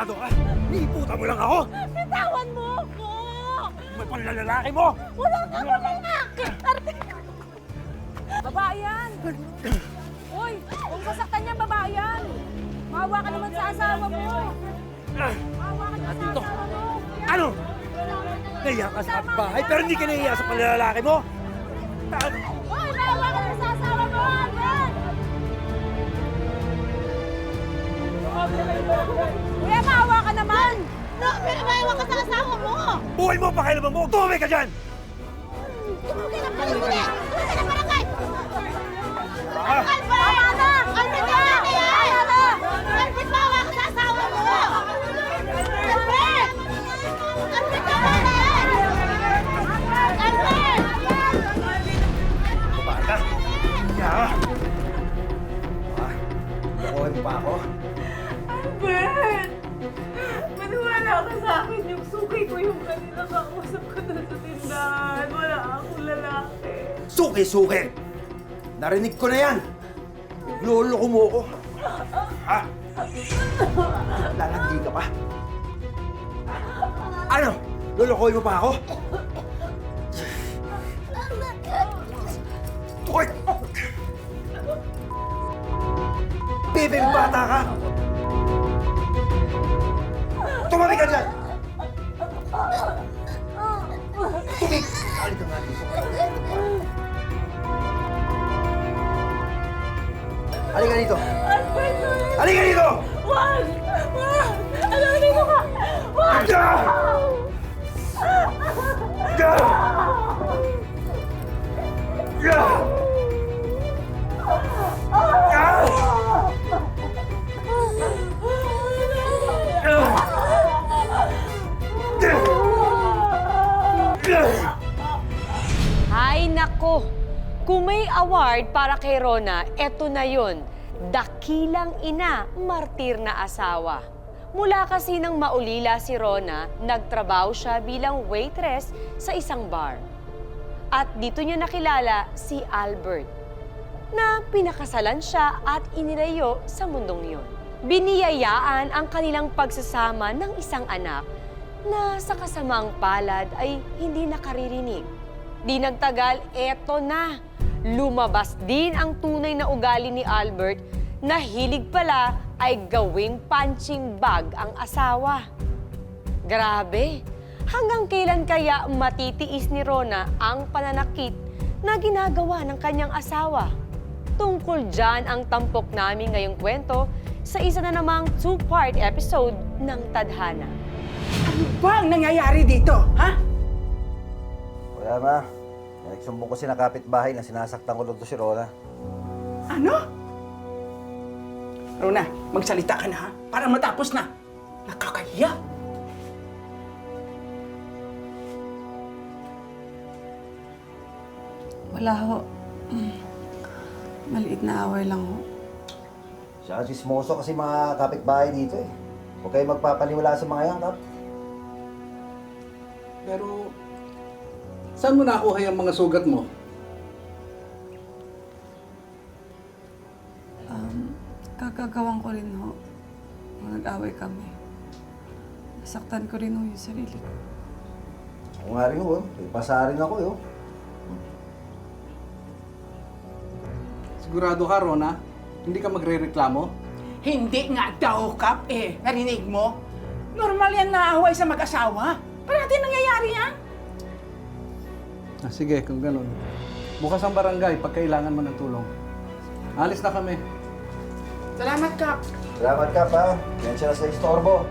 sigurado ka? Niiputan mo lang ako? Bitawan mo ako! May panlalalaki mo! Wala ka mo ng akin! Babae yan! Uy! Huwag masaktan niyan, babae yan! Maawa ka naman sa asawa mo! Maawa ka naman sa Dito. asawa mo! Ano? Nahiya ka sa bahay pero hindi ka nahiya sa panlalalaki mo? Uy! Maawa ka naman sa asawa mo! Albert! Kuya, maawa ka naman! Maawa ka sa asawa mo! Buhay mo, pakialaman mo! Tumamay ka dyan! Tumugin ang barangay! Tumugin ang barangay! Ah! Albert! Albert, maawa ka yan! Albert, maawa ka sa asawa mo! Albert! Albert, maawa ka yan! Albert! Babae ka? Hiya ka? Bukuhin mo pa ako? Albert! Maniwala ka sa akin yung suki ko yung kanina kausap ko doon sa tindahan. Wala akong lalaki. Suki-suki! Narinig ko na yan! Lolo mo ako! Ha? Lalandi ka pa? Ano? Lolokoy mo pa ako? Hoy! Bibing bata ka! Tumami ka dyan! Tumig! Halika nga dito. Halika dito! Albert, tuloy! Halika dito! Wag! Wag! Ano, dito ka! Wag! Ja! Ja! Ja! Ay nako! Kung may award para kay Rona, eto na yon. Dakilang ina, martir na asawa. Mula kasi nang maulila si Rona, nagtrabaho siya bilang waitress sa isang bar. At dito niya nakilala si Albert, na pinakasalan siya at inilayo sa mundong yon. Biniyayaan ang kanilang pagsasama ng isang anak na sa kasamang palad ay hindi nakaririnig. Di nagtagal, eto na. Lumabas din ang tunay na ugali ni Albert na hilig pala ay gawing punching bag ang asawa. Grabe! Hanggang kailan kaya matitiis ni Rona ang pananakit na ginagawa ng kanyang asawa? Tungkol dyan ang tampok namin ngayong kwento sa isa na namang two-part episode ng Tadhana. Ano ba ang nangyayari dito, ha? Wala, ma. Nagsumbong ko si na kapitbahay na sinasaktan ko lang to si Rona. Ano? Rona, magsalita ka na, ha? Para matapos na. Nakakahiya. Wala ho. Maliit na away lang ho. Siya ang sismoso kasi mga kapitbahay dito eh. Huwag kayo magpapaniwala sa mga yan, Kap. Pero, saan mo nakuha yung mga sugat mo? Kagagawan ko rin ho. Nung nag-away kami. Nasaktan ko rin ho yung sarili ko. Ako nga rin ho, pasarin ako yun. Sigurado ka, Rona? Hindi ka magre-reklamo? Hindi nga daw, Kap, eh. Narinig mo? Normal yan na away sa mag-asawa. Parati nangyayari yan. Ah, sige, kung ganun. Bukas ang barangay pag kailangan mo ng tulong. Alis na kami. Salamat, Kap. Salamat, Kap, ha. Yan siya sa istorbo.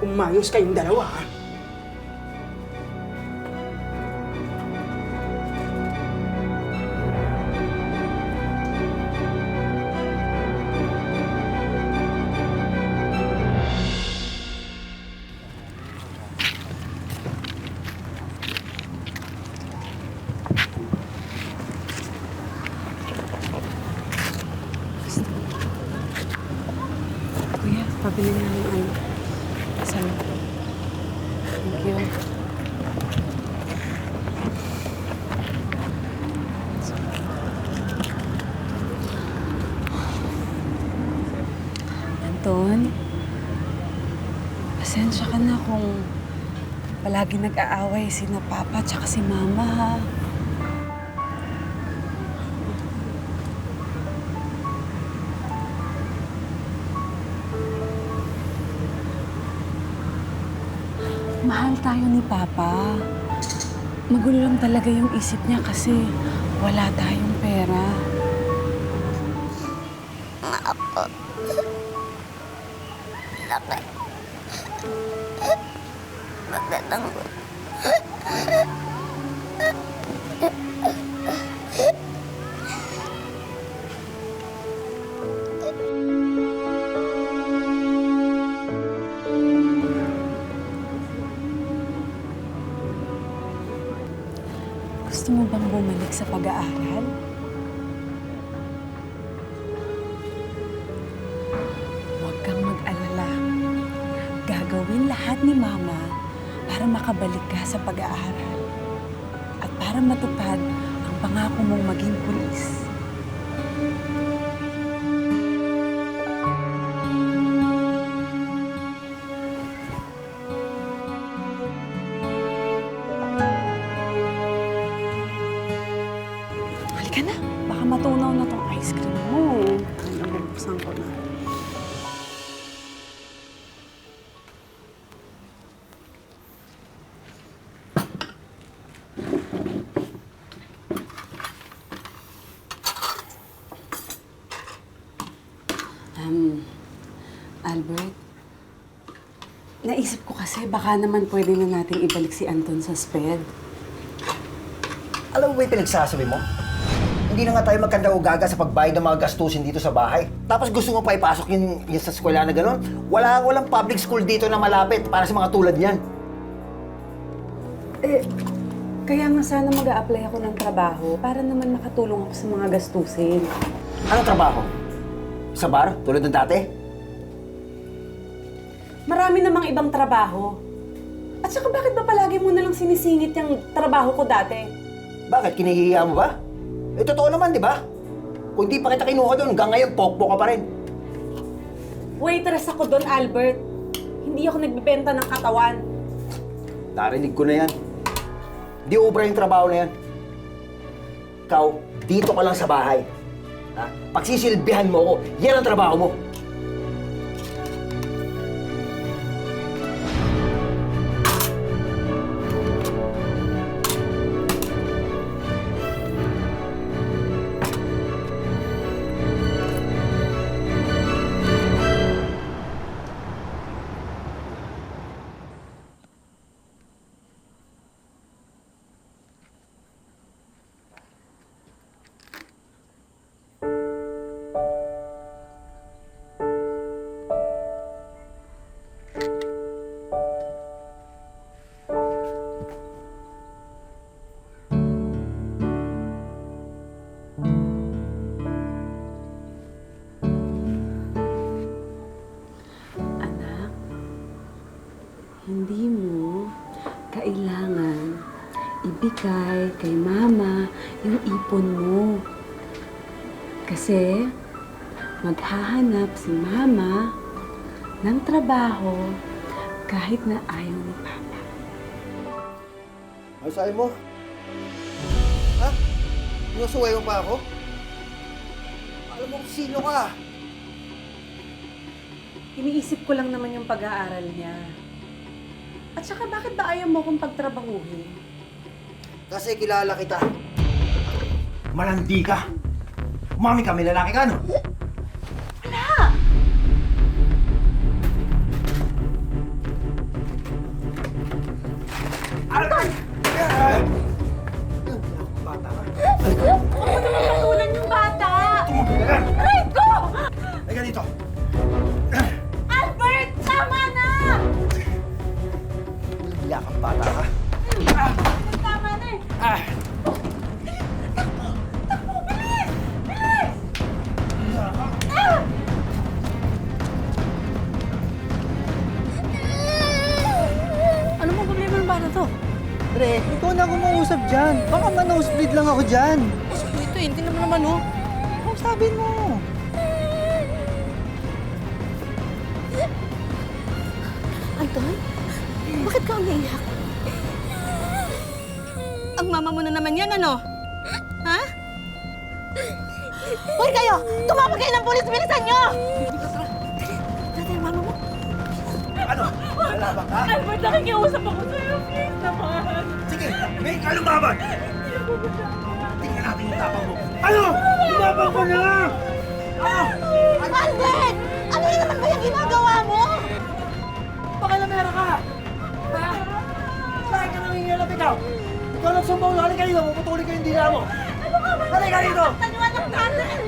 Umayos kayong dalawa, ha? Kuya, pabili na ng ano. Saan? Thank you. Anton, pasensya ka na kung palagi nag-aaway sina Papa at si Mama, ha? Mahal tayo ni Papa. Magulo lang talaga yung isip niya kasi wala tayong pera. Gusto mo bang bumalik sa pag-aaral? Huwag kang mag-alala. Gagawin lahat ni Mama para makabalik ka sa pag-aaral at para matupad ang pangako mong maging pulis. Halika na. Baka matunaw na tong ice cream mo. Bubuksan ko na. Albert, naisip ko kasi baka naman pwede na natin ibalik si Anton sa SPED. Alam mo ba yung pinagsasabi mo? Hindi na nga tayo magkanda-ugaga sa pagbayad ng mga gastusin dito sa bahay. Tapos gusto mo pa ipasok yun sa eskwela na gano'n? Walang public school dito na malapit para sa mga tulad niyan. Kaya nga sana mag-a-apply ako ng trabaho para naman makatulong ako sa mga gastusin. Anong trabaho? Sa bar? Tulad ng dati? Marami namang ibang trabaho. At saka bakit ba palagi mo nalang sinisingit yung trabaho ko dati? Bakit? Kinihiya mo ba? Totoo naman, di ba? Kung di pa kita kinuha doon, hanggang ngayon, pokpok ka pa rin. Waitress ako doon, Albert. Hindi ako nagbibenta ng katawan. Narinig ko na yan. Di ubra yung trabaho na yan. Ikaw, dito ka lang sa bahay. Ha? Pagsisilbihan mo ako, yan ang trabaho mo. Hindi mo kailangan ibigay kay Mama yung ipon mo. Kasi maghahanap si Mama ng trabaho kahit na ayaw ni Papa. Ano sabi mo? Ha? Sinusuway mo pa ako? Alam mo kung sino ka? Iniisip ko lang naman yung pag-aaral niya. At saka bakit ba ayaw mo kong pagtrabahuhin? Kasi kilala kita. Malandi ka. Mami kami, lalaki ka, no? Wala! Anton! Bata ka. Huwag mo naman patulan yung bata! Tumagil ka! Aray ko! Ay ka dito! Albert! Tama na! Wala kang bata ka. Tama na eh! Takbo! Bilis! Bilis! Ano mo problema ng bata to? Pre, ikaw na kumausap dyan. Baka ma-nosebleed lang ako dyan. Ito eh, hindi naman oh. Kung sabi mo. Anton? Bakit ka umiiyak? Ang mama mo na naman yan, ano? Ha? Hoy kayo! Tumawag kayo ng pulis! Bilisan nyo! Dali, mama mo. Ano? Lalaban ka? Albert, nakikiusap ako sa'yo. Please naman. Sige, may ka lumaban! Tingnan natin yung tapang mo. Ano? Lumaban ko na! Ano? Albert! Ano na naman ba yung ginagawa mo? Pakilamera ka! Ha? Bakit ka nangingilam ikaw? Ikaw nagsumbong na. Halika dito, puputulin ko yung dila mo. Halika dito! Tanyuan ng natin!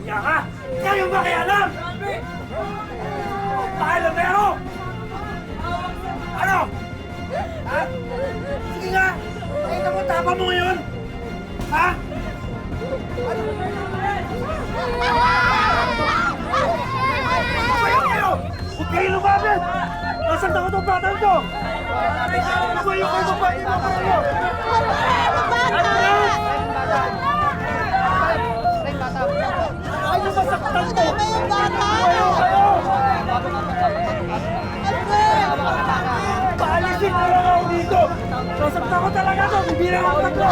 Kaya ka! Kayo ba kaya alam? Pakilamero! Ano? Ha? Sige nga! Pakita mo tapang mo ngayon! Ha? Ano? Kayo! Huwag kayo lumabit! Nasaktan ko itong batang to! Lumayo kayo babae mo kayo! Ano masaktan to? Lumayo kayo! Paalisin na lang ako dito! Nasaktan ko talaga to! Bibilang ako tatlo!